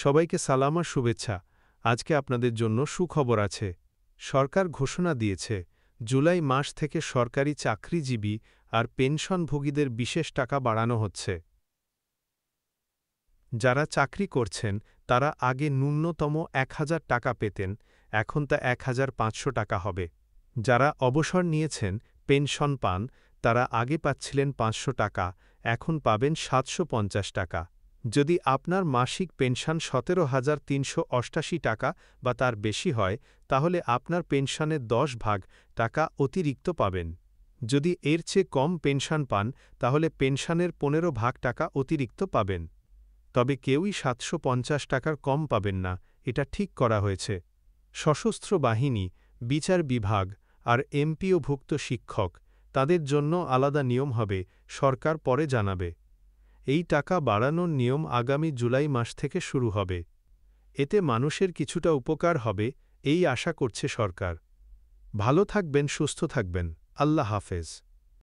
সবাইকে সালাম আর শুভেচ্ছা। আজকে আপনাদের জন্য সুখবর আছে। সরকার ঘোষণা দিয়েছে, জুলাই মাস থেকে সরকারি চাকরিজীবী আর পেনশনভোগীদের বিশেষ টাকা বাড়ানো হচ্ছে। যারা চাকরি করছেন তারা আগে ন্যূনতম ১,০০০ টাকা পেতেন, এখন তা ১,৫০০ টাকা হবে। যারা অবসর নিয়েছেন, পেনশন পান, তারা আগে পাচ্ছিলেন ৫০০ টাকা, এখন পাবেন ৭৫০ টাকা। যদি আপনার মাসিক পেনশন ১৭,৩৮৮ টাকা বা তার বেশি হয়, তাহলে আপনার পেনশনের ১০ ভাগ টাকা অতিরিক্ত পাবেন। যদি এর চেয়ে কম পেনশন পান, তাহলে পেনশনের ১৫ ভাগ টাকা অতিরিক্ত পাবেন। তবে কেউই ৭৫০ টাকার কম পাবেন না, এটা ঠিক করা হয়েছে। সশস্ত্র বাহিনী, বিচার বিভাগ আর এমপিওভুক্ত শিক্ষক, তাদের জন্য আলাদা নিয়ম হবে, সরকার পরে জানাবে। এই টাকা বাড়ানোর নিয়ম আগামী জুলাই মাস থেকে শুরু হবে। এতে মানুষের কিছুটা উপকার হবে, এই আশা করছে সরকার। ভালো থাকবেন, সুস্থ থাকবেন। আল্লাহ হাফেজ।